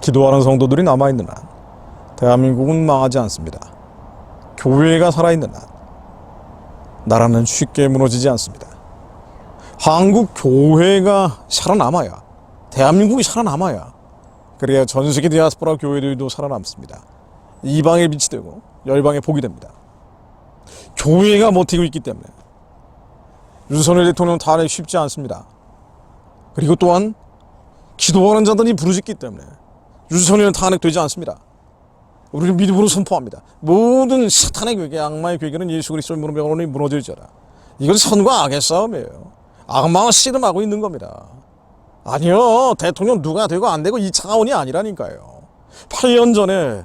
기도하는 성도들이 남아있는 한 대한민국은 망하지 않습니다. 교회가 살아있는 한 나라는 쉽게 무너지지 않습니다. 한국 교회가 살아남아야, 대한민국이 살아남아야, 그래야 전 세계 디아스포라 교회들도 살아남습니다. 이방의 빛이 되고 열방의 복이 됩니다. 교회가 버티고 있기 때문에 윤석열 대통령 탄핵 쉽지 않습니다. 그리고 또한 기도하는 자들이 부르짖기 때문에 윤석열 탄핵되지 않습니다. 우리는 믿음으로 선포합니다. 모든 사탄의 괴계, 악마의 괴계는 예수 그리스도의 무릎에 무너질지어다. 이건 선과 악의 싸움이에요. 악마와 씨름하고 있는 겁니다. 아니요, 대통령 누가 되고 안 되고 이 차원이 아니라니까요. 8년 전에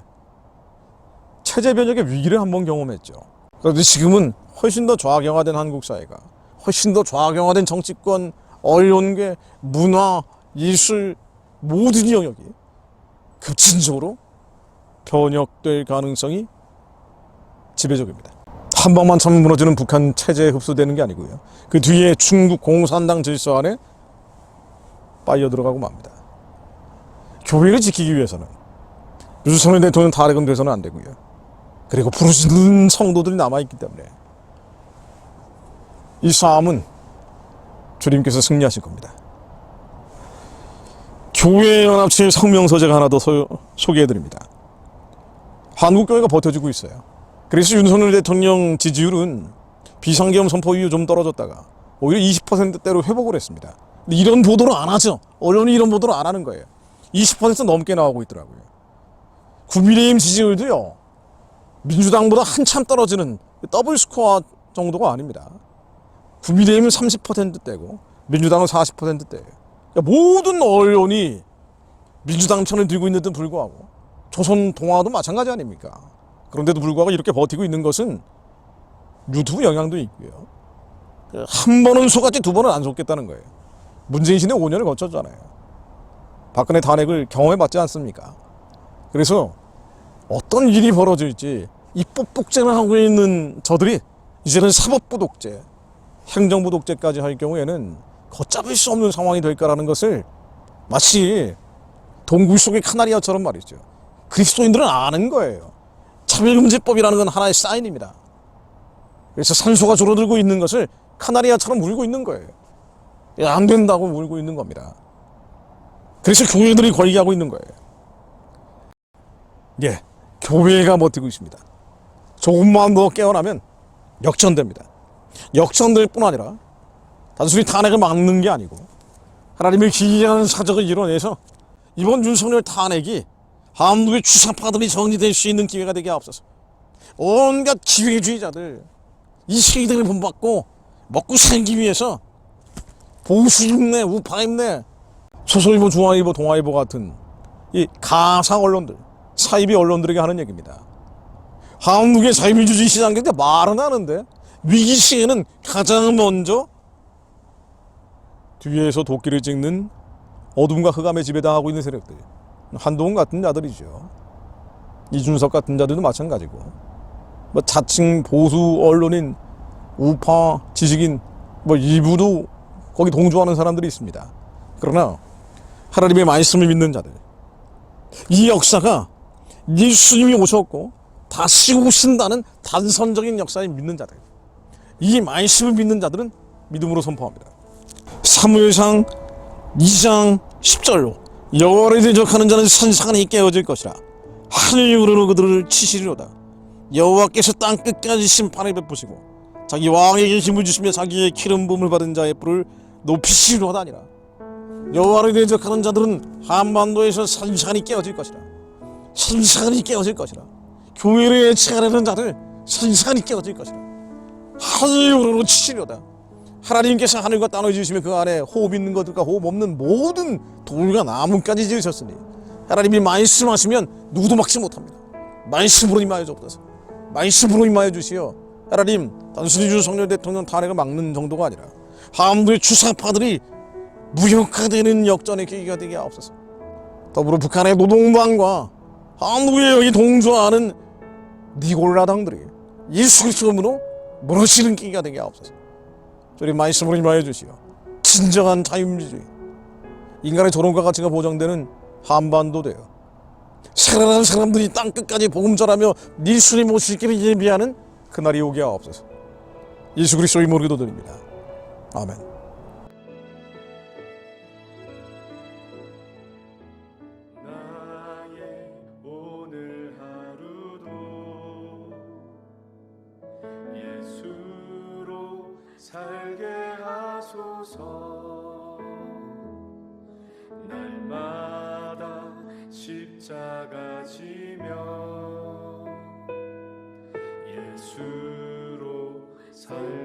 체제 변혁의 위기를 한번 경험했죠. 그런데 지금은 훨씬 더 좌경화된 한국 사회가, 훨씬 더 좌경화된 정치권, 언론계, 문화, 예술 모든 영역이 급진적으로 변혁될 가능성이 지배적입니다. 한 방만 차면 무너지는 북한 체제에 흡수되는 게 아니고요. 그 뒤에 중국 공산당 질서 안에 빠져 들어가고 맙니다. 교회를 지키기 위해서는 윤석열 대통령 탄핵은 돼서는 안 되고요. 그리고 부르짖는 성도들이 남아있기 때문에 이 싸움은 주님께서 승리하실 겁니다. 교회연합체의 성명서 제가 하나 더 소개해드립니다. 한국교회가 버텨주고 있어요. 그래서 윤석열 대통령 지지율은 비상계엄 선포 이후 좀 떨어졌다가 오히려 20%대로 회복을 했습니다. 근데 이런 보도를 안 하죠. 언론이 이런 보도를 안 하는 거예요. 20% 넘게 나오고 있더라고요. 국민의힘 지지율도요, 민주당보다 한참 떨어지는 더블 스코어 정도가 아닙니다. 국민의힘은 30%대고 민주당은 40%대예요. 그러니까 모든 언론이 민주당 편을 들고 있는 데 불구하고 조선동아도 마찬가지 아닙니까? 그런데도 불구하고 이렇게 버티고 있는 것은 유튜브 영향도 있고요. 한 번은 속았지 두 번은 안 속겠다는 거예요. 문재인 시대 5년을 거쳤잖아요. 박근혜 탄핵을 경험해봤지 않습니까? 그래서 어떤 일이 벌어질지 입법 독재를 하고 있는 저들이 이제는 사법부 독재, 행정부 독재까지 할 경우에는 걷잡을 수 없는 상황이 될 거라는 것을 마치 동굴 속의 카나리아처럼 말이죠. 그리스도인들은 아는 거예요. 차별금지법이라는 건 하나의 사인입니다. 그래서 산소가 줄어들고 있는 것을 카나리아처럼 울고 있는 거예요. 안 된다고 울고 있는 겁니다. 그래서 교회들이 걸기하고 있는 거예요. 예, 교회가 버티고 있습니다. 조금만 더 깨어나면 역전됩니다. 역전될 뿐 아니라 단순히 탄핵을 막는 게 아니고 하나님의 기이한 사적을 이뤄내서 이번 윤석열 탄핵이 한국의 주사파들이 정리될 수 있는 기회가 되게 앞서서 온갖 기회주의자들, 이 세대를 본받고 먹고 살기 위해서 보수입내, 우파입내, 조선일보, 중앙일보, 동아일보 같은 이 가상 언론들, 사이비 언론들에게 하는 얘기입니다. 한국의 자유민주주의 시장 경제 말은 하는데 위기 시에는 가장 먼저 뒤에서 도끼를 찍는 어둠과 흑암에 지배당하고 있는 세력들, 한동훈 같은 자들이죠. 이준석 같은 자들도 마찬가지고, 뭐 자칭 보수 언론인, 우파 지식인 뭐 일부도 거기 동조하는 사람들이 있습니다. 그러나 하나님의 말씀을 믿는 자들, 이 역사가 예수님이 오셨고 다시 오신다는 단선적인 역사에 믿는 자들, 이 말씀을 믿는 자들은 믿음으로 선포합니다. 사무엘상 2장 10절로 여호와를 대적하는 자는 산산이 깨어질 것이라. 하늘이 우러러 그들을 치시리로다. 여호와께서 땅 끝까지 심판을 베푸시고 자기 왕에게 힘을 주시며 자기의 기름 부음을 받은 자의 뿔을 높이시리로다 하니라. 여호와를 대적하는 자들은 한반도에서 산산이 깨어질 것이라. 산산이 깨어질 것이라. 교회를 해체하려는 자들 산산이 깨어질 것이라. 하늘이 우러러 치시리로다. 하나님께서 하늘과 땅을 지으시며 그 안에 호흡 있는 것들과 호흡 없는 모든 돌과 나무까지 지으셨으니 하나님이 말씀하시면 누구도 막지 못합니다. 말씀으로 임하여 주옵소서. 말씀으로 임하여 주시어 하나님, 단순히 윤석열 대통령 탄핵을 막는 정도가 아니라 한국의 주사파들이 무력화되는 역전의 계기가 되게 하옵소서. 더불어 북한의 노동당과 한국의 여기 동조하는 니골라당들이 예수 그리스도로 무너지는 계기가 되게 하옵소서. 주님 말씀으로 임하여 주시오. 진정한 자유민주주의, 인간의 존엄과 가치가 보장되는 한반도 되어 살아난 사람들이 땅끝까지 복음 전하며 네 주님 오시기를 예비하는 그날이 오게 하옵소서. 예수 그리스도의 이름으로 기도드립니다. 아멘. 나의 오늘 하루도 예수로 살게 하소서. 날마다 십자가 지며 예수로 살